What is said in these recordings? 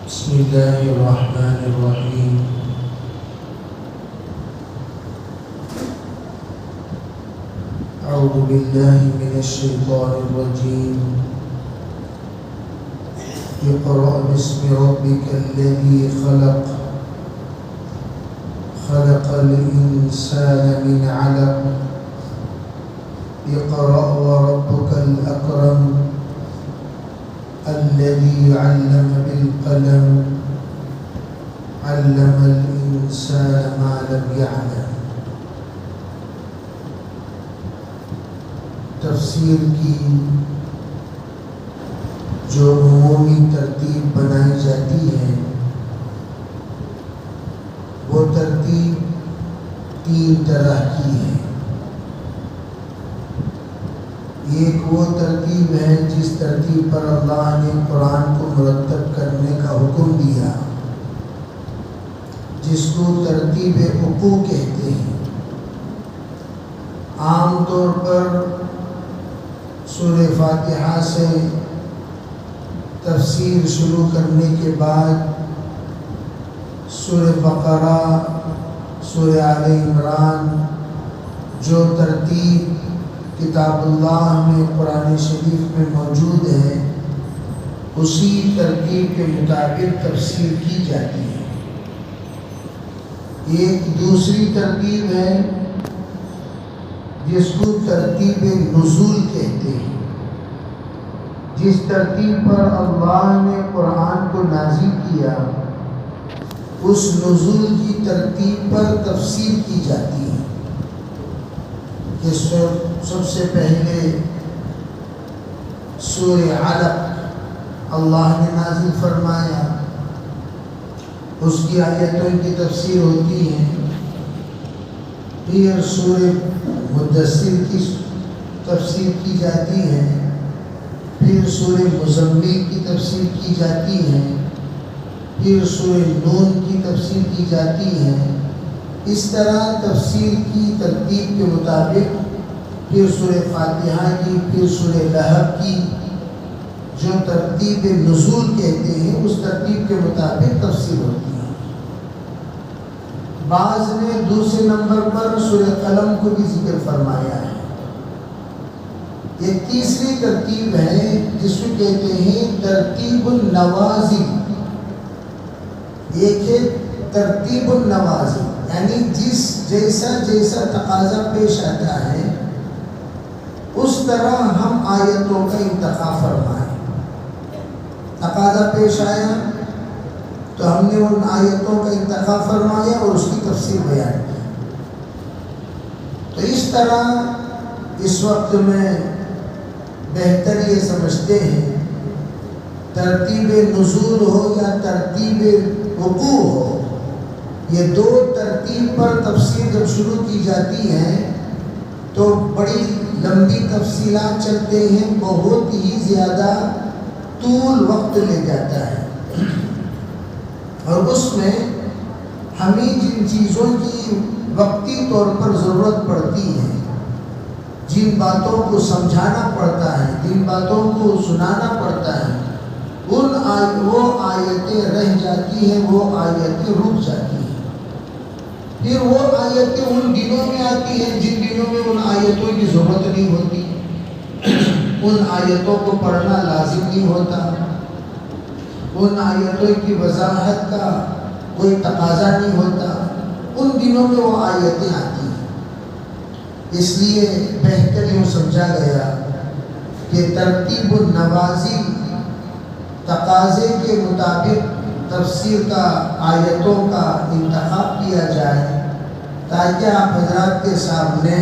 بسم الله الرحمن الرحيم. أعوذ بالله من الشيطان الرجيم. اقرأ باسم ربك الذي خلق خلق الإنسان من علق اقرأ وربك الأكرم الذي علم بالقلم علم الإنسان ما لم يعلم. تفسیر کی جو عمومی ترتیب بنائی جاتی ہے وہ ترتیب تین طرح کی ہے. ایک وہ ترتیب ہے جس ترتیب پر اللہ نے قرآن کو مرتب کرنے کا حکم دیا، جس کو ترتیب وقوع کہتے ہیں. عام طور پر سورہ فاتحہ سے تفسیر شروع کرنے کے بعد سورہ بقرہ، سورہ آل عمران، جو ترتیب کتاب اللہ میں قرآن شریف میں موجود ہے اسی ترتیب کے مطابق تفسیر کی جاتی ہے. ایک دوسری ترتیب ہے جس کو ترتیب نزول کہتے ہیں. جس ترتیب پر اللہ نے قرآن کو نازل کیا اس نزول کی ترتیب پر تفسیر کی جاتی ہے کہ سب سے پہلے سورہ علق اللہ نے نازل فرمایا، اس کی آیتوں کی تفسیر ہوتی ہے. پھر سورہ مدثر کی تفسیر کی جاتی ہے، پھر سورہ مزمل کی تفسیر کی جاتی ہے، پھر سورہ نون کی تفسیر کی جاتی ہے. اس طرح تفسیر کی ترتیب کے مطابق پھر سورہ فاتحہ کی، پھر سورہ لہب کی، جو ترتیب نزول کہتے ہیں اس ترتیب کے مطابق تفسیر ہوتی ہے. بعض نے دوسرے نمبر پر سورہ قلم کو بھی ذکر فرمایا ہے. ایک تیسری ترتیب ہے جس کو کہتے ہیں ترتیب النوازل. ایک ہے ترتیب النوازل، یعنی جیسا تقاضا پیش آتا ہے اس طرح ہم آیتوں کا انتخاب فرمائیں. تقاضا پیش آیا تو ہم نے ان آیتوں کا انتخاب فرمایا اور اس کی تفسیر بیان کی. تو اس طرح اس وقت میں بہتر یہ سمجھتے ہیں ترتیب نزول ہو یا ترتیب وقوع ہو، یہ دو ترتیب پر تفسیر جب شروع کی جاتی ہے تو بڑی لمبی تفصیلات چلتے ہیں، بہت ہی زیادہ طول وقت لے جاتا ہے. اور اس میں ہمیں جن چیزوں کی وقتی طور پر ضرورت پڑتی ہے، جن باتوں کو سمجھانا پڑتا ہے، جن باتوں کو سنانا پڑتا ہے، وہ آیتیں رہ جاتی ہیں، وہ آیتیں رک جاتی ہیں. پھر وہ آیتیں ان دنوں میں آتی ہیں جن دنوں میں ان آیتوں کی ضرورت نہیں ہوتی، ان آیتوں کو پڑھنا لازم نہیں ہوتا، ان آیتوں کی وضاحت کا کوئی تقاضا نہیں ہوتا، ان دنوں میں وہ آیتیں آتی ہیں. اس لیے بہتر یوں سمجھا گیا کہ ترتیب النوازل، تقاضے کے مطابق تفسیر کا، آیتوں کا انتخاب کیا جائے تاکہ آپ حضرات کے سامنے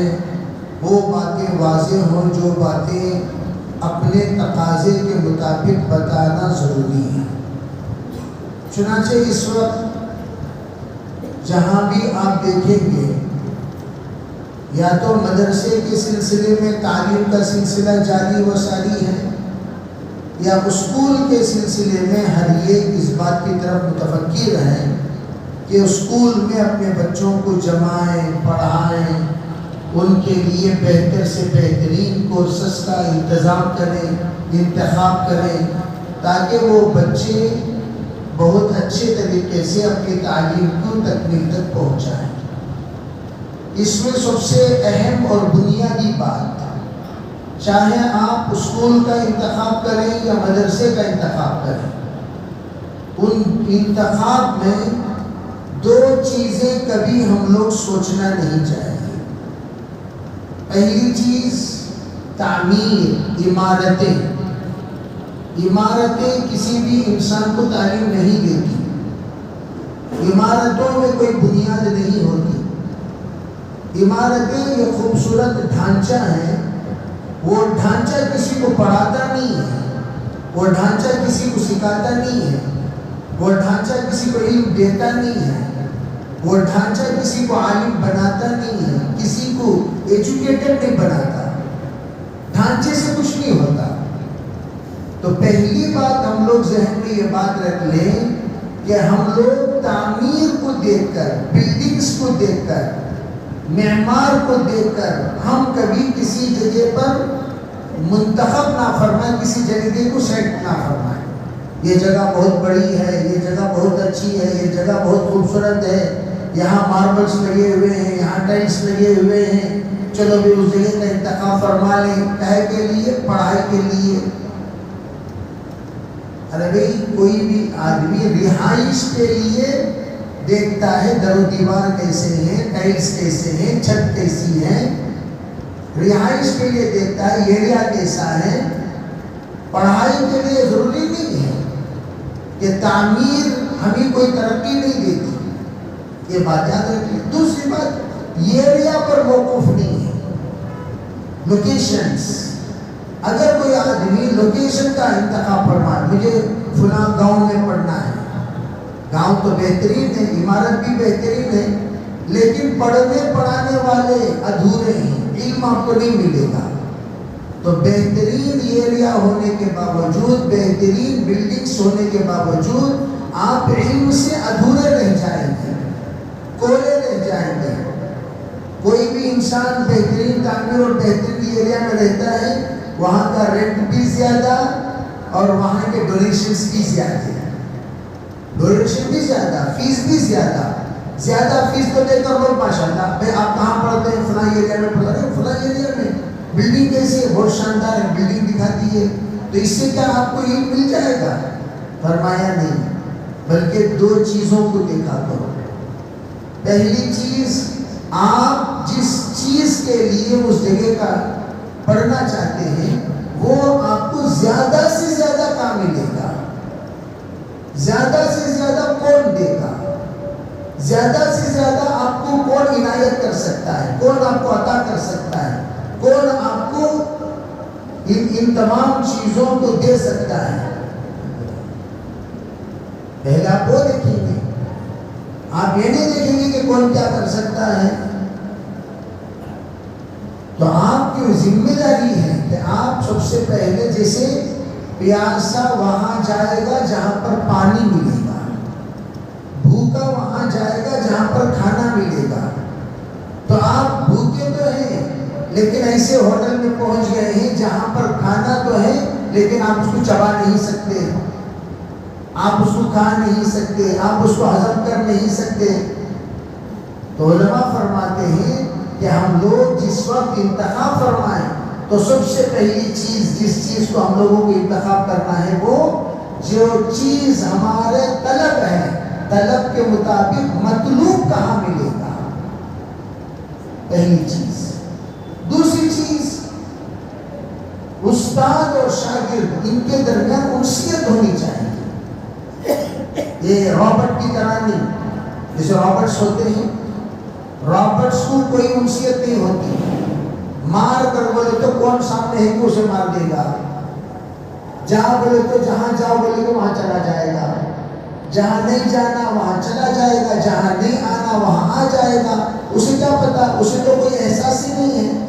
وہ باتیں واضح ہوں جو باتیں اپنے تقاضے کے مطابق بتانا ضروری ہے. چنانچہ اس وقت جہاں بھی آپ دیکھیں گے یا تو مدرسے کے سلسلے میں تعلیم کا سلسلہ جاری و ساری ہے یا اسکول کے سلسلے میں ہر ایک اس بات کی طرف متفکر ہے کہ اسکول میں اپنے بچوں کو جمائیں، پڑھائیں، ان کے لیے بہتر سے بہترین کورسز کا انتظام کریں، انتخاب کریں تاکہ وہ بچے بہت اچھے طریقے سے اپنی تعلیم کو تکمیل تک پہنچائیں۔ اس میں سب سے اہم اور بنیادی بات، چاہے آپ اسکول کا انتخاب کریں یا مدرسے کا انتخاب کریں، ان انتخاب میں دو چیزیں کبھی ہم لوگ سوچنا نہیں چاہیے۔ پہلی چیز تعمیر، عمارتیں۔ عمارتیں کسی بھی انسان کو تعلیم نہیں دیتی، عمارتوں میں کوئی بنیاد نہیں ہوتی۔ عمارتیں یہ خوبصورت ڈھانچہ ہے، وہ ڈھانچہ کسی کو پڑھاتا نہیں ہے، وہ ڈھانچہ کسی کو سکھاتا نہیں ہے، وہ ڈھانچہ کسی کو علم دیتا نہیں ہے، وہ ڈھانچہ کسی کو عالم بناتا نہیں ہے، کسی کو ایجوکیٹڈ نہیں بناتا، ڈھانچے سے کچھ نہیں ہوتا۔ تو پہلی بات ہم لوگ ذہن میں یہ بات رکھ لیں کہ ہم لوگ تعمیر کو دیکھ کر، بلڈنگز کو دیکھ کر، معمار کو دیکھ کر ہم کبھی کسی جگہ پر منتخب نہ فرمائیں، کسی جگہ کو سیٹ نہ فرمائیں۔ یہ جگہ بہت بڑی ہے، یہ جگہ بہت اچھی ہے، یہ جگہ بہت خوبصورت ہے، یہاں ماربلز لگے ہوئے ہیں، یہاں ٹائلس لگے ہوئے ہیں، چلو بھی اس جگہ کا انتخاب فرما لیں۔ کہے کے لیے؟ پڑھائی کے لیے۔ ارے بھئی کوئی بھی آدمی رہائش کے لیے دیکھتا ہے در و دیوار کیسے ہیں، ٹائلس کیسے ہیں، چھت کیسی ہے، رہائش کے لیے دیکھتا ہے ایریا کیسا ہے۔ پڑھائی کے لیے ضروری نہیں ہے کہ تعمیر ہمیں کوئی ترقی نہیں دیتی، یہ بات یاد رکھیے۔ دوسری بات، ایریا پر موقف نہیں ہے، لوکیشنز۔ اگر کوئی آدمی لوکیشن کا انتخاب فرمائے، مجھے فلاں گاؤں میں پڑھنا ہے، گاؤں تو بہترین ہے، عمارت بھی بہترین ہے، لیکن پڑھنے پڑھانے والے ادھورے ہیں، علم آپ کو نہیں ملے گا۔ تو بہترین ایریا ہونے کے باوجود، بہترین بلڈنگز ہونے کے باوجود آپ علم سے ادھورے رہ جائیں گے، کولے رہ جائیں گے۔ کوئی بھی انسان بہترین تعمیر اور بہترین ایریا میں رہتا ہے، وہاں کا رینٹ بھی زیادہ اور وہاں کے ڈونیشنز بھی زیادہ، ڈونیشن بھی زیادہ، فیس بھی زیادہ۔ زیادہ فیس تو دے کر لوگ ماشاءاللہ، بھائی آپ کہاں پڑھتے ہیں؟ فلاں ایریا میں پڑھا رہے ہیں، فلاں ایریا میں بلڈنگ کیسی ہے؟ بہت شاندار ہے، بلڈنگ دکھاتی ہے، تو اس سے کیا آپ کو علم مل جائے گا؟ فرمایا نہیں، بلکہ دو چیزوں کو دیکھا کرو۔ پہلی چیز، آپ جس چیز کے لیے اس جگہ کا پڑھنا چاہتے ہیں وہ آپ کو زیادہ سے زیادہ کہاں ملے گا، زیادہ سے زیادہ کون دے گا، زیادہ سے زیادہ آپ کو کون عنایت کر سکتا ہے، کون آپ کو عطا کر سکتا ہے، کون آپ کو ان تمام چیزوں کو دے سکتا ہے۔ پہلے آپ وہ دیکھیں گے، آپ یہ نہیں دیکھیں گے کہ کون کیا کر سکتا ہے۔ تو آپ کی ذمہ داری ہے کہ آپ سب سے پہلے، جیسے پیاسا وہاں جائے گا جہاں پر پانی ملے گا، بھوکا وہاں جائے گا جہاں پر کھانا ملے گا۔ تو آپ بھوکے تو ہیں لیکن ایسے ہوٹل میں پہنچ گئے ہیں جہاں پر کھانا تو ہے لیکن آپ اس کو چبا نہیں سکتے، آپ اس کو کھا نہیں سکتے، آپ اس کو ہضم کر نہیں سکتے۔ تو علماء فرماتے ہیں کہ ہم لوگ جس وقت انتخاب فرمائیں تو سب سے پہلی چیز، جس چیز کو ہم لوگوں کو انتخاب کرنا ہے، وہ جو چیز ہمارے طلب ہے، طلب کے مطابق مطلوب کہاں ملے گا، پہلی چیز۔ دوسری چیز، استاد اور شاگرد ان کے درمیان انسیت ہونی چاہیے۔ یہ رابرٹ کی طرح نہیں، جیسے رابرٹس ہوتے ہیں، رابرٹس کو کوئی انسیت نہیں ہوتی، مار کر بولے تو کون سامنے ہے کہ اسے مار دے گا، جہاں بولے تو جہاں جاؤ بولے تو وہاں چلا جائے گا، جہاں نہیں جانا وہاں چلا جائے گا، جہاں نہیں آنا وہاں آ جائے گا۔ اسے کیا پتا، اسے تو کوئی احساس ہی نہیں ہے۔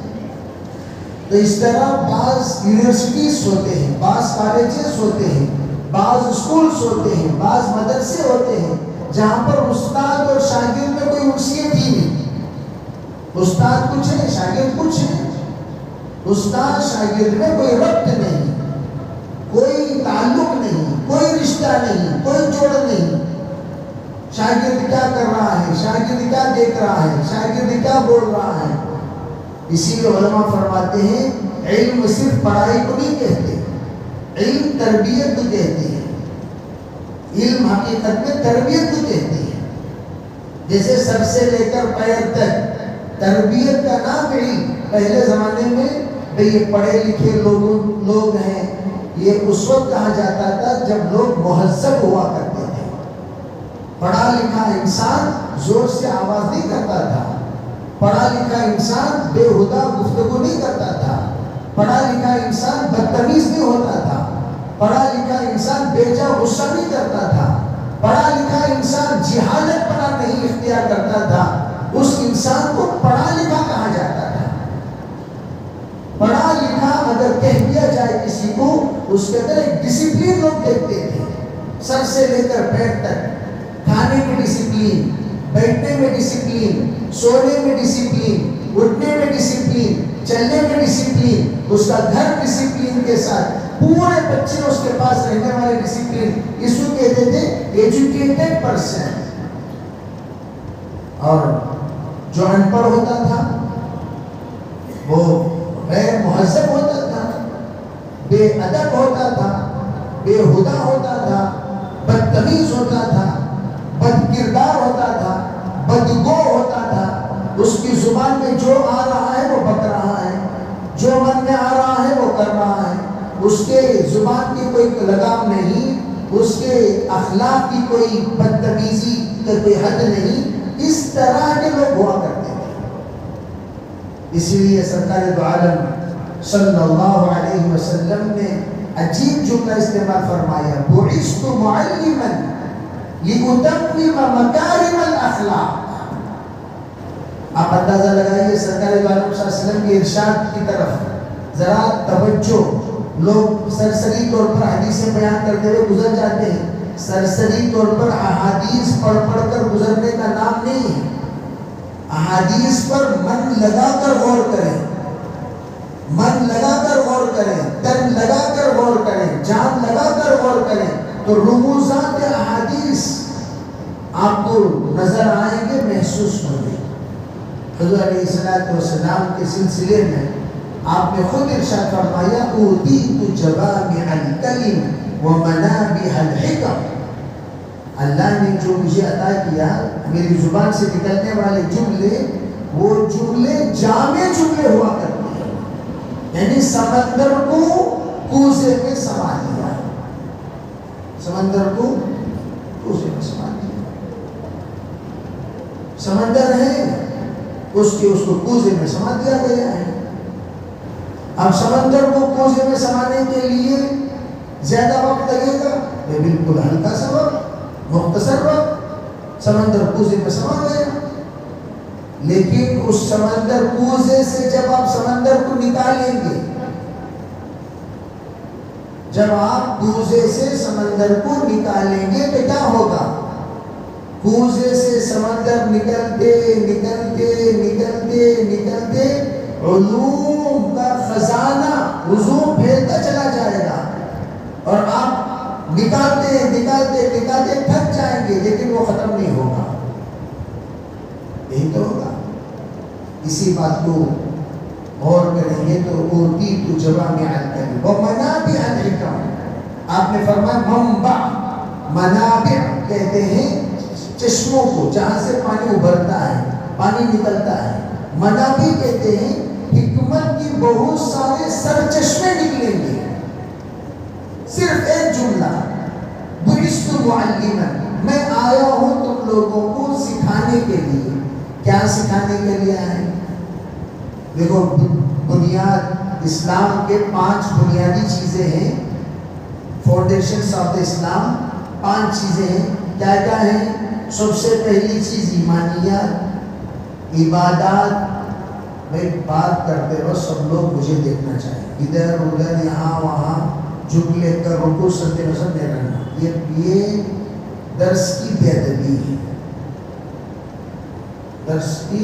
تو اس طرح بعض یونیورسٹیز ہوتے ہیں، بعض کالجز ہوتے ہیں، بعض اسکولز ہوتے ہیں، بعض مدرسے ہوتے ہیں جہاں پر استاد اور شاگرد میں کوئی انسیت ہی نہیں، استاد کچھ ہے شاگرد کچھ ہے، استاد شاگرد میں کوئی ربط نہیں، کوئی تعلق نہیں، کوئی رشتہ رشتہ نہیں، کوئی جوڑ نہیں. شاگرد کیا کر رہا ہے، شاگرد کیا دیکھ رہا ہے، شاگرد کیا بول رہا ہے. اسی لیے علماء فرماتے ہیں علم صرف پڑھائی کو نہیں کہتے، علم تربیت کو کہتے ہیں. علم حقیقت میں تربیت کو کہتے ہیں. جیسے سر سے لے کر پیر تک تربیت کا نام علم. پہلے زمانے میں یہ پڑھے لکھے لوگ ہیں، یہ اس وقت کہا جاتا تھا جب لوگ مہذب ہوا کرتے تھے. پڑھا لکھا انسان زور سے آواز نہیں کرتا تھا، پڑھا لکھا انسان بے ہدا گفتگو نہیں کرتا تھا، پڑھا لکھا انسان بدتمیز نہیں ہوتا تھا، پڑھا لکھا انسان بے جا غصہ نہیں کرتا تھا، پڑھا لکھا انسان جہالت پنا نہیں اختیار کرتا تھا. اس انسان کو پڑھا لکھا کہا جاتا تھا. پڑھا لکھا اگر کہہ دیا جائے کسی کو، اس کے اندر ایک ڈسپلین لوگ دیکھتے تھے، سر سے لے کر پیر تک. کھانے میں ڈسپلین، بیٹھنے میں ڈسپلین، سونے میں ڈسپلین، اٹھنے میں ڈسپلین، چلنے میں ڈسپلین. اس کا گھر ڈسپلین کے ساتھ، پورے بچے اس کے پاس رہنے والے ڈسپلین. اس کو کہتے تھے ایجوکیٹڈ پرسن. اور جو ان پڑھ ہوتا تھا وہ غیر مہذب ہوتا تھا، بے ادب ہوتا تھا، بے ہدا ہوتا تھا، بدتمیز ہوتا تھا، بد کردار ہوتا تھا، بدگو ہوتا تھا. اس کی زبان میں جو آ رہا ہے وہ بک رہا ہے، جو من میں آ رہا ہے وہ کر رہا ہے. اس کے زبان کی کوئی لگام نہیں، اس کے اخلاق کی کوئی بدتمیزی کا کوئی حد نہیں. اس طرح کے لوگ ہوا کرتے تھے. اسی لیے سرکار دو عالم صلی اللہ علیہ وسلم نے عجیب جملہ استعمال فرمایا، بعثت معلما لأتمم مکارم الاخلاق. آپ اندازہ لگائیے سرکار دو عالم صلی اللہ علیہ وسلم کے ارشاد کی طرف ذرا توجہ. لوگ سرسری طور پر حدیثیں بیان کرتے ہوئے گزر جاتے ہیں. سرسری طور پر احادیث پڑھ کر گزرنے کا نام نہیں ہے. احادیث پر من لگا کر غور کریں، من لگا کر غور کریں، تن لگا کر غور کریں، جان لگا کر غور کریں تو رموزات احادیث آپ کو نظر آئیں گے، محسوس ہوں گے. حضور علیہ السلام کے سلسلے میں آپ نے خود ارشاد فرمایا، اوتیت جوامع الکلم ومنابع الحکم. اللہ نے جو مجھے عطا کیا، میری زبان سے نکلنے والے جملے، وہ جملے جامع جملے ہوا کرتے ہیں. یعنی سمندر کو کوزے میں سما دیا، سمندر کو کوزے میں سما دیا. سمندر ہے، اس کو کوزے میں سما دیا گیا ہے. اب سمندر کو کوزے میں سمانے کے لیے زیادہ وقت لگے گا؟ یہ بالکل ہلکا سا وقت، مختصر وقت، سمندر کوزے میں سما گیا. لیکن اس سمندر کوزے سے جب آپ سمندر کو نکالیں گے، جب آپ کوزے سے سمندر کو نکالیں گے تو کیا ہوگا؟ کوزے سے سمندر نکلتے نکلتے نکلتے نکلتے علوم کا خزانہ علوم پھیلتا چلا جائے گا، اور آپ نکالتے نکالتے نکالتے تھک جائیں گے، لیکن وہ ختم نہیں ہوگا. یہی تو ہوگا. اسی بات کو غور کریں گے تو اوتیت جوامع الکلم ومنابع الحکم. آپ نے فرمایا منبع، منابع کہتے ہیں چشموں کو جہاں سے پانی ابھرتا ہے، پانی نکلتا ہے. منابع کہتے ہیں حکمت کی بہت سارے سرچشمے نکلیں گے. صرف ایک جملہ، بعثت معلما، میں آیا ہوں تم لوگوں کو سکھانے کے لیے. کیا سکھانے کے لیے آئے؟ دیکھو، بنیاد اسلام کے 5 بنیادی چیزیں ہیں، فاؤنڈیشنز آف دا اسلام. 5 چیزیں ہیں. کیا کیا ہیں؟ سب سے پہلی چیز ایمانیات، عبادات. میں بات کرتے ہو سب لوگ مجھے دیکھنا چاہیے، ادھر ادھر یہاں وہاں جھک لے کر رکوع سجدے میں سب نہیں رہنا. یہ درس کی بے ادبی ہے، درس کی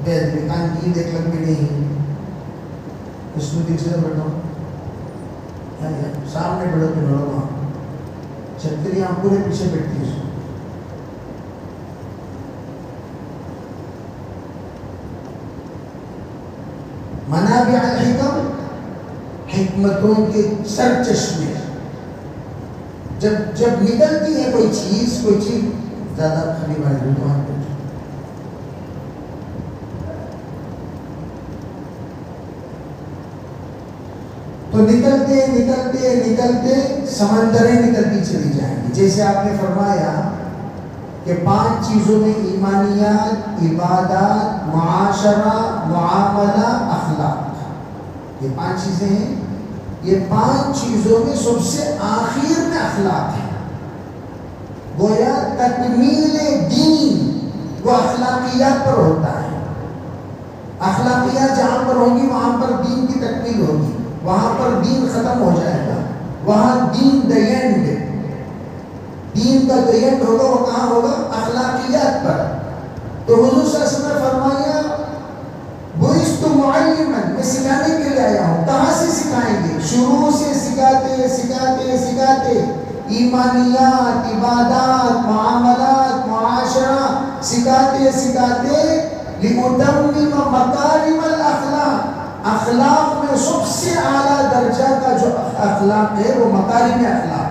بے ادبی. کان کی دیکھ لگ بھی نہیں، اس میں دیکھ سے بیٹھو، سامنے بیٹھو کہ بیٹھو وہاں چھتریاں پورے پیچھے بیٹھتی ہیں. منابع الحکم، حکمتوں کے سر چشمے. جب نکلتی ہے کوئی چیز زیادہ کھلی والی تو نکلتے سمندریں نکلتی چلی جائیں گی. جیسے آپ نے فرمایا کہ 5 چیزوں میں ایمانیات، عبادات، معاشرہ، معاملہ، اخلاق، یہ 5 چیزیں ہیں. یہ 5 چیزوں میں سب سے آخر میں اخلاق ہے. گویا تکمیل دین وہ اخلاقیات پر ہوتا ہے. اخلاقیات جہاں پر ہوگی وہاں پر دین کی تکمیل ہوگی، وہاں پر دین ختم ہو جائے گا. وہاں دین کا دینڈ ہوگا. وہ کہاں ہوگا؟ اخلاقیات پر. تو حضور صلی اللہ علیہ وسلم نے فرمایا بعثت معلما، میں سکھانے کے لیے آیا ہوں. کہاں سے سکھائیں گے؟ شروع سے سکھاتے ایمانیات، عبادات، معاملات، معاشرہ سکھاتے لِأُتَمِّمَ مَكَارِمَ الْأَخْلَاقِ. اخلاق میں سب سے اعلیٰ درجہ کا جو اخلاق ہے وہ مکارم اخلاق،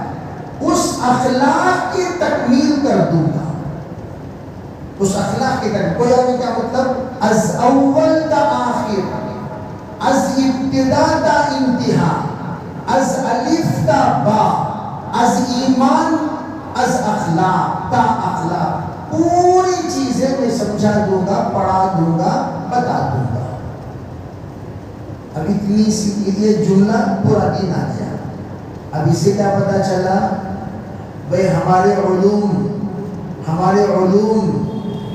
اس اخلاق کی تکمیل کر دوں گا. اس اخلاق کی تکمیل کوئی آگے کیا مطلب؟ از اول تا آخر، از ابتدا تا انتہا، از الف تا با، از ایمان از اخلاق تا اخلاق، پوری چیزیں میں سمجھا دوں گا، پڑھا دوں گا، بتا دوں گا. اب اتنی سی یہ جملہ پورا دین آ گیا. اب اسے کیا پتا چلا؟ بھئی ہمارے علوم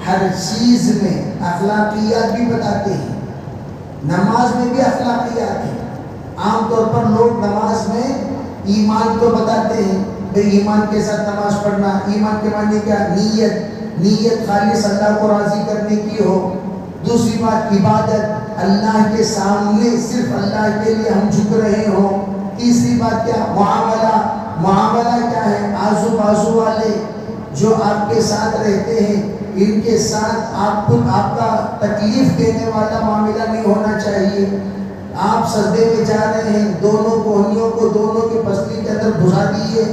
ہر چیز میں اخلاقیات بھی بتاتے ہیں. نماز میں بھی اخلاقیات ہیں. عام طور پر لوگ نماز میں ایمان تو بتاتے ہیں، بھئی ایمان کے ساتھ نماز پڑھنا. ایمان کے معنی کیا؟ نیت خالص اللہ کو راضی کرنے کی ہو. دوسری بات عبادت، اللہ کے سامنے صرف اللہ کے لیے ہم جھک رہے ہوں. تیسری بات کیا؟ معاملہ کیا ہے؟ آزو بازو والے جو آپ کے ساتھ رہتے ہیں ان کے ساتھ آپ کا تکلیف دینے والا معاملہ نہیں ہونا چاہیے. آپ سجدے میں جا رہے ہیں، دونوں کوہنیوں کو دونوں کے پسلی کے اندر گھسا دیے،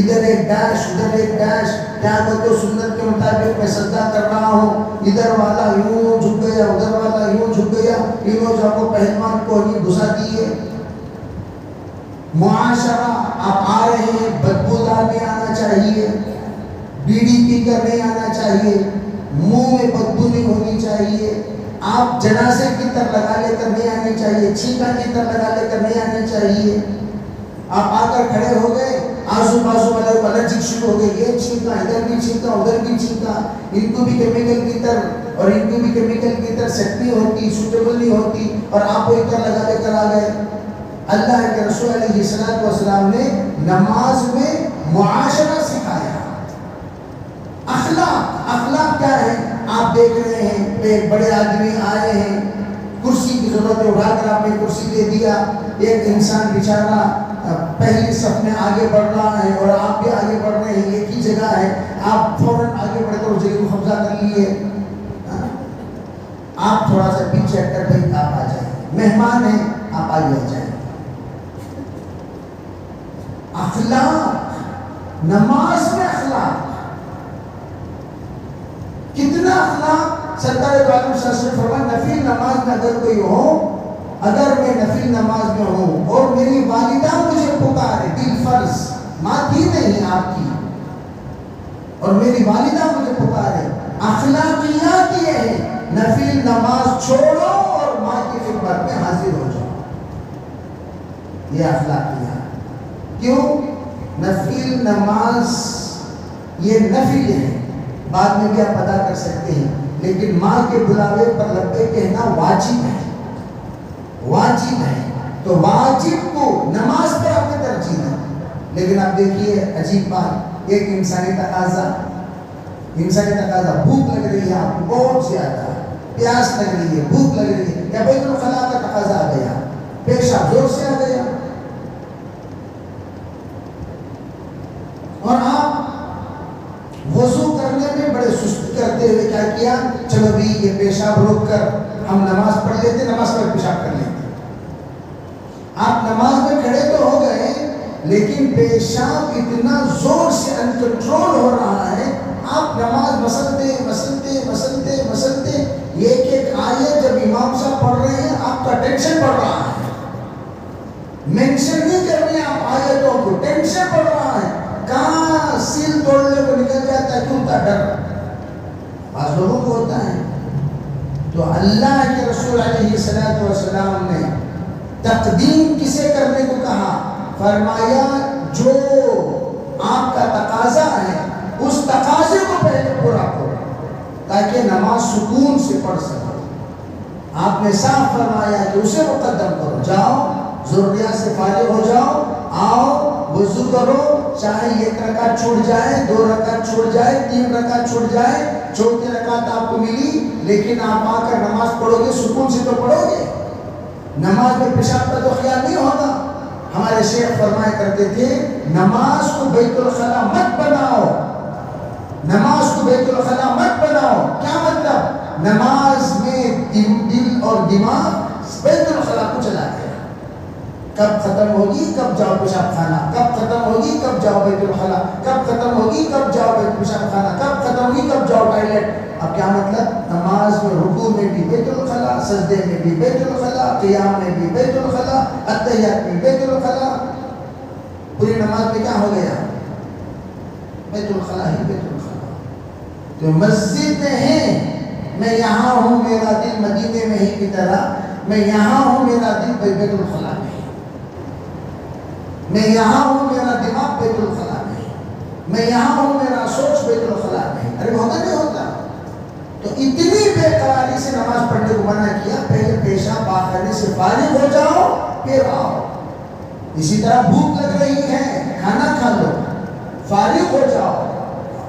ادھر ایک ڈیش ادھر ایک ڈیش. کیا کرتے سنت کے مطابق میں سجدہ کر رہا ہوں، ادھر والا یوں جھک گیا، ادھر والا یوں جھک گیا، تینوں جب کو پہلوان کوہنی گھسا دیے. معاشرہ، آپ آ رہے ہیں، بدبودار نہیں آنا چاہیے، بیڑی پی کر نہیں آنا چاہیے، منہ میں بدبو نہیں ہونی چاہیے، آپ جنازے کی طرح لگا لے کر نہیں آنی چاہیے، چھینکا کی طرح لگا لے کر نہیں آنی چاہیے. آپ آ کر کھڑے ہو گئے، آزو بازو والے کو الرجک شروع ہو گئے، یہ چھینکا، ادھر بھی چھینکا، ادھر بھی چھینکا. ان کو بھی کیمیکل کی طرح اور ان کو بھی کیمیکل کی طرح سیٹ نہیں ہوتی، سوٹیبل نہیں ہوتی، اور آپ کو ادھر لگا لے کر آ گئے. اللہ کے رسول علیہ السلام نے نماز میں معاشرہ سکھایا. اخلاق کیا ہے؟ آپ دیکھ رہے ہیں ایک بڑے آدمی آئے ہیں، کرسی کی ضرورت ہے، اٹھا کر آپ نے کرسی دے دیا. ایک انسان بیچارہ پہلی صف میں آگے بڑھ رہا ہے اور آپ بھی آگے بڑھ رہے ہیں، ایک ہی جگہ ہے، آپ فوراً آگے بڑھ کر اس جگہ کو قبضہ کر لیے. آپ تھوڑا سا پیچھے ہٹ کر بھائی آپ آ جائیں، مہمان ہیں آپ آگے آ جائیں. اخلاق، نماز میں اخلاق، کتنا اخلاق. سرکار دو عالم صلی اللہ علیہ وسلم فرمایا نفل نماز میں اگر کوئی ہو، اگر میں نفل نماز میں ہوں اور میری والدہ مجھے پکارے، بالفرض ماں تھی نہیں آپ کی، اور میری والدہ مجھے پکارے، اخلاقیات یہ ہے نفل نماز چھوڑو اور ماں کی خدمت میں حاضر ہو جاؤ. یہ اخلاقیات. کیوں؟ نفل نماز یہ نفل ہے، بعد میں بھی آپ ادا کر سکتے ہیں، لیکن ماں کے بلاوے پر لبے کہنا واجب ہے. تو واجب کو نماز پر آپ نے ترجیح دی. لیکن آپ دیکھیے عجیب بات، ایک انسانی تقاضا، بھوک لگ رہی ہے آپ کو بہت زیادہ، پیاس لگ رہی ہے، بھوک لگ رہی ہے، یا بیت الخلاء کا تقاضا آ گیا، پیشاب زور سے آ گیا. اور آپ وضو کرنے میں بڑے سستی کرتے ہوئے کیا کیا، چلو بھی یہ پیشاب روک کر ہم نماز پڑھ لیتے، نماز پر پیشاب کر لیتے۔ آپ نماز میں کھڑے تو ہو گئے لیکن پیشاب اتنا زور سے انکنٹرول ہو رہا ہے، آپ نماز مسلتے مسلتے مسلتے مسلتے ایک ایک آیت جب امام صاحب پڑھ رہے ہیں آپ کا ٹینشن پڑ رہا ہے، مینشن نہیں کر رہے آپ آیتوں کو، ٹینشن پڑ رہا ہے، کہاں سیل توڑنے کو نکل جاتا ہے، کیوں کا ڈر بعض لوگوں کو ہوتا ہے۔ تو اللہ کے رسول علیہ السلام نے تقدیم کسے کرنے کو کہا، فرمایا جو آپ کا تقاضا ہے اس تقاضے کو پہلے پورا کرو تاکہ نماز سکون سے پڑھ سکو۔ آپ نے صاف فرمایا کہ اسے مقدم کرو، جاؤ ضروریات سے فارغ ہو جاؤ، آؤ وضو کرو، چاہے ایک رکعت چھوٹ جائے، 2 رکعت چھوٹ جائے، 3 رکعت چھوٹ جائے، چوتھی رکعت آپ کو ملی لیکن آپ آ کر نماز پڑھو گے، سکون سے تو پڑھو گے، نماز میں پیشاب کا تو خیال نہیں ہوگا۔ ہمارے شیخ فرمایا کرتے تھے نماز کو بیت الخلا مت بناؤ، نماز کو بیت الخلا مت بناؤ۔ کیا مطلب؟ نماز میں دل اور دماغ بیت الخلا کو چلا گیا، کب ختم ہوگی کب جاؤ پیشاب خانہ، کب ختم ہوگی کب جاؤ بیت الخلا، کب ختم ہوگی کب جاؤ پیشاب خانہ، کب ختم ہوگی کب جاؤ ٹوائلٹ۔ اب کیا مطلب؟ نماز میں رکوع میں بھی بیت الخلا، سجدے میں بھی بیت الخلا، قیام میں بھی بیت الخلا، اتحیات میں بیت الخلا، پوری نماز میں کیا ہو گیا؟ بیت الخلا ہی بیت الخلا۔ تو مسجد میں ہے، میں یہاں ہوں میرا دل مدینے میں ہی کی طرح، میں یہاں ہوں میرا دل بیت الخلا میں، میں یہاں ہوں میرا دماغ بیت الخلا میں، میں یہاں ہوں میرا سوچ بیت الخلا میں۔ ارے ہوتا نہیں ہوتا؟ تو اتنی بے قراری سے نماز پڑھنے کو منع کیا، پہلے پیشاب کرنے سے فارغ ہو جاؤ پھر آؤ۔ اسی طرح بھوک لگ رہی ہے، کھانا کھا لو، فارغ ہو جاؤ،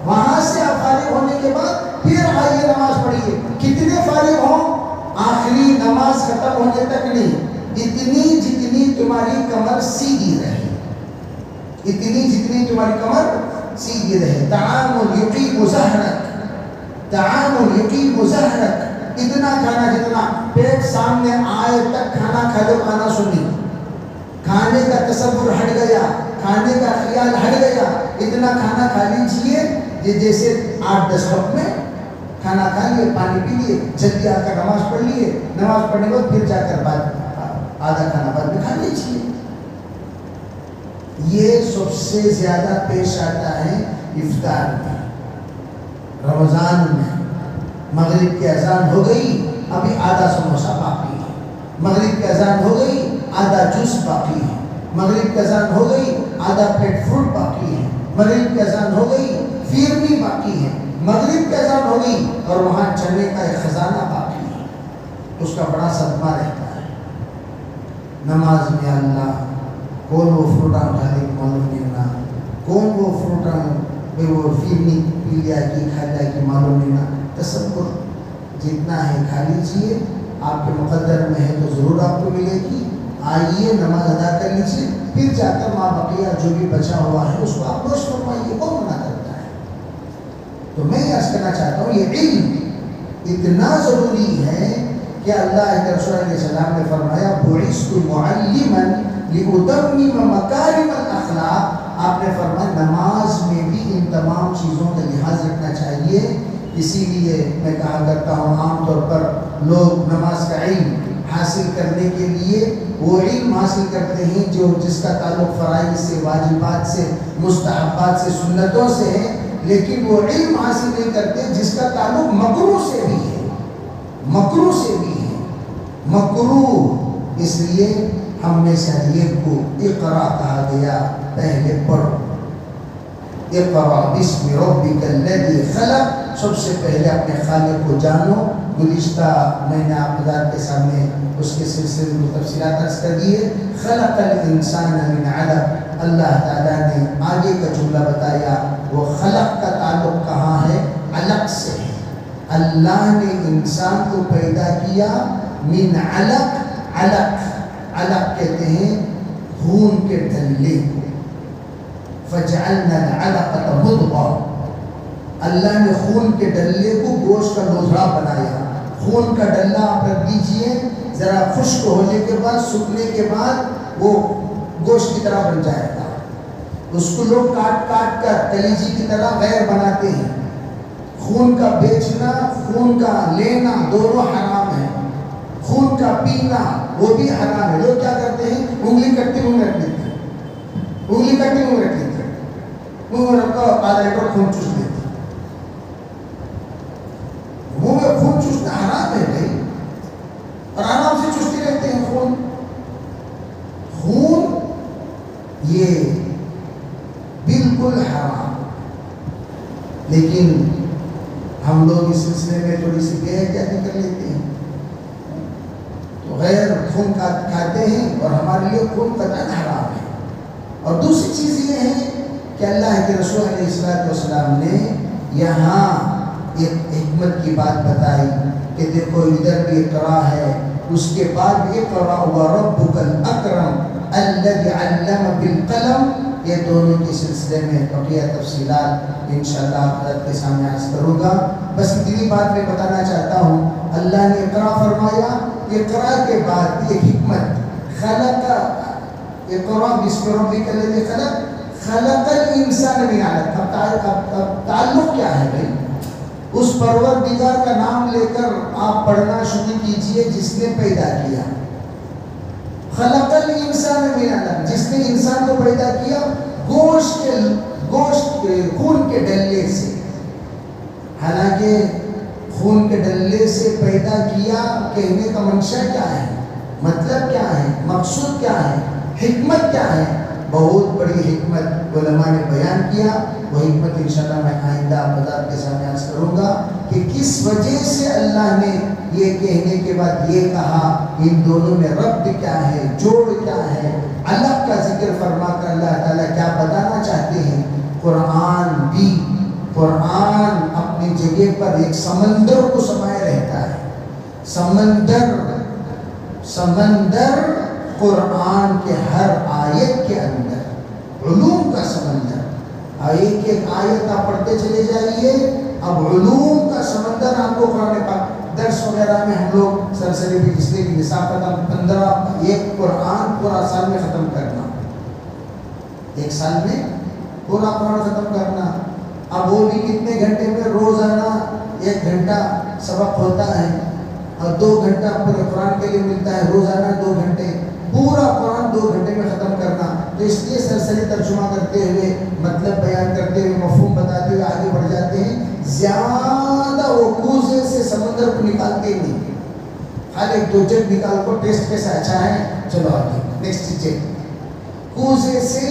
وہاں سے آپ فارغ ہونے کے بعد پھر آئیے نماز پڑھیے۔ کتنے فارغ ہوں؟ آخری نماز ختم ہونے تک نہیں، اتنی جتنی تمہاری کمر سیدھی رہے، اتنی جتنی تمہاری کمر سیدھی رہے۔ تعامل یقیم ظہرک، تعامل یقیم ظہرک، اتنا کھانا جتنا پیٹ سامنے آئے تک کھانا کھا لو، کھانا سنی، کھانے کا تصور ہٹ گیا، کھانے کا خیال ہٹ گیا، اتنا کھانا کھا لیجیے جیسے 8-10 وقت میں کھانا کھا لیے، پانی پی لیے، جلدی آ کر نماز پڑھ لیے، نماز پڑھنے کے بعد پھر جا کر بعد آدھا کھانا بعد میں کھا لیجیے۔ یہ سب سے زیادہ پیش آتا ہے افطار میں، رمضان میں۔ مغرب کی اذان ہو گئی، ابھی آدھا سموسہ باقی ہے، مغرب کی اذان ہو گئی، آدھا جوس باقی ہے، مغرب کی اذان ہو گئی، آدھا پیٹ فروٹ باقی ہے، مغرب کی اذان ہو گئی، فیرنی باقی ہے، مغرب کی اذان ہو گئی اور وہاں چنے کا ایک خزانہ باقی ہے، اس کا بڑا صدمہ رہتا ہے۔ نماز میں اللہ کون وہ فروٹاں اٹھا دے معلوم نہیں نہ، کون وہ فروٹاں وہ فیرنی پی لیا کہ کھا لیا کہ معلوم نہیں نہ۔ تصور جتنا ہے کھا لیجیے، آپ کے مقدر میں ہے تو ضرور آپ کو ملے گی، آئیے نماز ادا کر لیجیے، پھر جا کر ماں بقیہ جو بھی بچا ہوا ہے اس کو آپ نوش فرمائیے، کون منع کرتا ہے؟ تو میں یہ عرض کرنا چاہتا ہوں یہ علم اتنا ضروری ہے کہ اللہ کے رسول علیہ السلام نے فرمایا بعثت معلما لأتمم مکارم الاخلاق۔ آپ نے فرمایا نماز میں بھی ان تمام چیزوں کا لحاظ رکھنا چاہیے۔ اسی لیے میں کہا کرتا ہوں عام طور پر لوگ نماز کا علم حاصل کرنے کے لیے وہ علم حاصل کرتے ہیں جس کا تعلق فرائض سے، واجبات سے، مستحبات سے، سنتوں سے ہے، لیکن وہ علم حاصل نہیں کرتے جس کا تعلق مکروہ سے بھی ہے، مکروہ سے بھی ہے، مکروہ۔ اس لیے ہم میں سے ہر ایک کو اقرا کہا گیا، پہلے پڑھو، اقرا بسم ربک الذی خلق، سب سے پہلے اپنے خالق کو جانو۔ گزشتہ میں نے آپ کے سامنے اس کے سلسلے میں تفصیلات عرض کر دیے۔ خلق الانسان من علق، اللہ تعالیٰ نے آگے کا جملہ بتایا، وہ خلق کا تعلق کہاں ہے؟ علق سے ہے۔ اللہ نے انسان کو پیدا کیا من علق، علق، علق کہتے ہیں خون کے ڈھلے کو، فجعلنا العلقة مضغة، اللہ نے خون کے ڈلے کو گوشت کا لوتھڑا بنایا. خون کا ڈلہ آپ رکھ دیجئے، ذرا خشک ہونے کے بعد، سوکھنے کے بعد وہ گوشت کی طرح بن جائے گا. اس کو لوگ کاٹ کاٹ کر کلیجی کی طرح غیر بناتے ہیں. خون کا بیچنا، خون کا لینا دونوں حرام ہے. خون کا پینا وہ بھی حرام ہے. لوگ کیا کرتے ہیں، انگلی کٹتی منہ میں رکھ لیتے ہیں، انگلی کٹتی منہ میں رکھ لیتے ہیں، منہ میں رکھ کر آدھا لیٹر خون چوس لیتے ہیں. منہ میں خون چوسنا حرام ہے بھائی، اور آرام سے چوستے رہتے ہیں خون. خون یہ بالکل حرام. لیکن ہم لوگ اس سلسلے میں تھوڑی سی بے احتیاطی کر لیتے ہیں، تو غیر خون کھاتے ہیں، اور ہمارے لیے خون قطعاً حرام ہے. اور دوسری چیز یہ ہے کہ اللہ کے رسول علیہ السلام نے یہاں ایک حکمت کی بات بتائی کہ دیکھو ادھر بھی اقرا ہے، اس کے بعد اقرا وربک الاکرم الذی علم بالقلم. یہ دونوں کے سلسلے میں بقیہ تفصیلات انشاءاللہ حضرت کے سامنے عرض کروں گا. بس اتنی بات میں بتانا چاہتا ہوں، اللہ نے اقرا فرمایا، اقرا کے بعد ایک حکمت، خلق، اقرا بسم ربک الذی خلق، خلق الانسان من علق. اب تعلق کیا ہے بھائی؟ اس پروردگار کا نام لے کر آپ پڑھنا شروع کیجئے جس نے پیدا کیا. خلق الانسان من علق، جس نے انسان کو پیدا کیا گوشت کے خون کے ڈلے سے. حالانکہ خون کے ڈلے سے پیدا کیا کہنے کا منشا کیا ہے، مطلب کیا ہے، مقصود کیا ہے، حکمت کیا ہے؟ بہت بڑی حکمت علماء نے بیان کیا. وہ حکمت انشاءاللہ میں آئندہ حضرات کے سامنے عرض کروں گا کہ کس وجہ سے اللہ نے یہ کہنے کے بعد یہ کہا. ان دونوں میں ربط کیا ہے، جوڑ کیا ہے، الگ کا ذکر فرما کر اللہ تعالیٰ کیا بتانا چاہتے ہیں. قرآن اپنی جگہ پر ایک سمندر کو سمائے رہتا ہے. سمندر قرآن کے ہر آیت کے اندر، علوم کا سمندر. ایک ایک آیت آپ پڑھتے چلے جائیے، اب علوم کا سمندر آپ کو قرآن پاک. درس وغیرہ میں ہم لوگ سرسری بھی اس لیے نصاب ختم 15 ایک قرآن پورا سال میں ختم کرنا، ایک سال میں پورا قرآن ختم کرنا. اب وہ بھی کتنے گھنٹے میں؟ روزانہ 1 گھنٹہ سبق ہوتا ہے اور 2 گھنٹہ پورے قرآن کے لیے ملتا ہے. روزانہ 2 گھنٹے پورا قرآن 2 گھنٹے میں ختم کرنا. تو اس لیے سرسری ترجمہ کرتے ہوئے، مطلب بیان کرتے ہوئے، مفہوم بتاتے ہوئے آگے بڑھ جاتے ہیں. زیادہ وہ کوزے سے سمندر کو نکالتے نہیں، خالی 2 جگ نکال کو ٹیسٹ کیسا اچھا ہے، چلو آگے نیکسٹ جگ. کوزے سے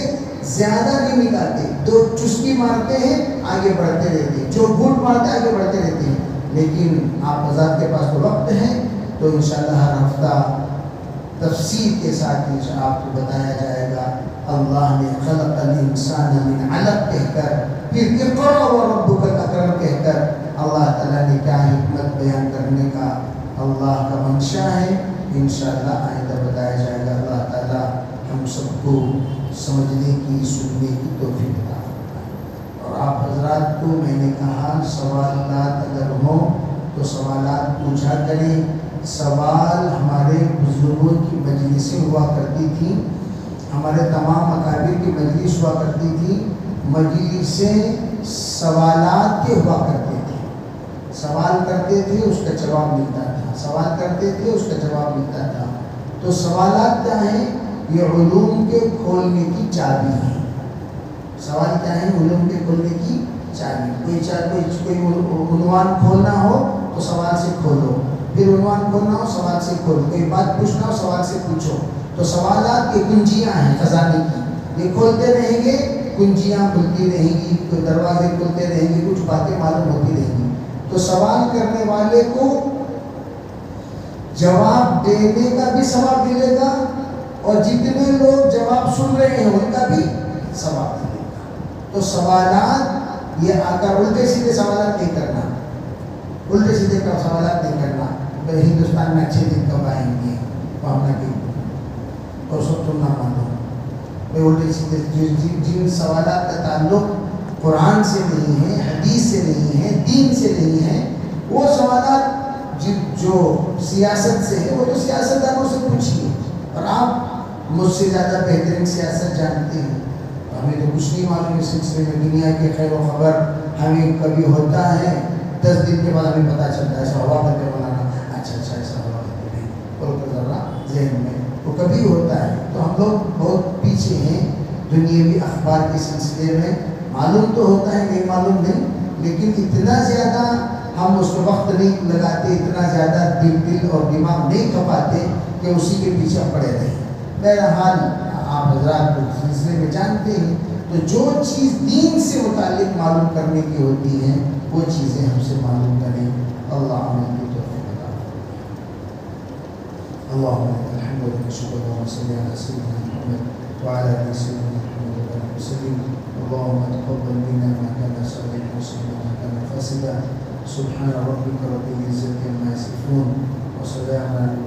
زیادہ نہیں نکالتے، 2 چسکی مارتے ہیں آگے بڑھتے رہتے ہیں، جو گھوٹ مارتے ہیں آگے بڑھتے رہتے ہیں. لیکن آپ حضرات کے پاس تو وقت ہے، تو انشاءاللہ ہر ہفتہ تفصیل کے ساتھ آپ کو بتایا جائے گا. اللہ نے خلق الانسان من علق کہہ کر، پھر اقرا وربک الاکرم کہہ کر اللہ تعالیٰ نے کیا حکمت بیان کرنے کا اللہ کا منشا ہے، انشاءاللہ آئندہ بتایا جائے گا. اللہ تعالیٰ ہم سب کو سمجھنے کی، سننے کی توفیق عطا فرمائے. اور آپ حضرات کو میں نے کہا سوالات اگر ہوں تو سوالات پوچھا کریں. سوال ہمارے بزرگوں کی مجلسیں ہوا کرتی تھیں، ہمارے تمام اکابر کی مجلس ہوا کرتی تھی. مجلسیں سوالات کے ہوا کرتے تھے، سوال کرتے تھے اس کا جواب ملتا تھا، سوال کرتے تھے اس کا جواب ملتا تھا. تو سوالات کیا ہیں؟ یہ علوم کے کھولنے کی چابی ہے. سوال کیا ہے؟ علوم کے کھولنے کی چابی. کوئی عنوان کھولنا ہو تو سوال سے کھولو، پھر عنوان کھولنا ہو سوال سے کھولو، کوئی بات پوچھنا ہو سوال سے پوچھو. تو سوالات کی کنجیاں ہیں خزانے کی، یہ کھولتے رہیں گے کنجیاں کھلتی رہیں گی، کوئی دروازے کھلتے رہیں گے، کچھ باتیں معلوم ہوتی رہیں گی. تو سوال کرنے والے کو جواب دینے کا بھی ثواب ملے گا، اور جتنے لوگ جواب سن رہے ہیں ان کا بھی ثواب ملے گا. تو سوالات یہ آ کر الٹے سیدھے سوالات نہیں کرنا، الٹے سیدھے کا سوالات نہیں کرنا. تو ہندوستان میں اچھے دن کب آئیں گے، اور سب تم نہ مانو. الٹے سیدھے جن سوالات کا تعلق قرآن سے نہیں ہے، حدیث سے نہیں ہے، دین سے نہیں ہے، وہ سوالات جو سیاست سے ہے وہ تو سیاست دانوں سے پوچھیے، اور آپ مجھ سے زیادہ بہترین سیاست جانتے ہیں، ہمیں تو کچھ نہیں معلوم اس سلسلے میں، دنیا کے خیر و خبر ہمیں کبھی ہوتا ہے 10 دن کے بعد ہمیں پتہ چلتا ہے ایسا ہوا کرتے مولانا، اچھا ایسا ہوا کرتے نہیں، اور ذرا ذہن میں وہ کبھی ہوتا ہے. تو ہم لوگ بہت پیچھے ہیں دنیاوی اخبار کے سلسلے میں، معلوم تو ہوتا ہے نہیں معلوم نہیں، لیکن اتنا زیادہ ہم اس کو وقت نہیں لگاتے، اتنا زیادہ دل اور دماغ نہیں کھپاتے کہ اسی کے پیچھے پڑے رہیں. بہرحال آپ حضرات کو سلسلے میں جانتے ہیں، تو جو چیز دین سے متعلق معلوم کرنے کی ہوتی ہیں وہ چیزیں ہم سے معلوم کریں. اللہ علیہ کی توفیق عطا فرمائے. اللہم لک الحمد والشکر وصلی علی سیدنا محمد وعلی آل سیدنا محمد وسلم. اللهم تقبل منا ما كان صالحا وما كان فاسدا. سبحان ربك رب العزة عما يصفون وسلام على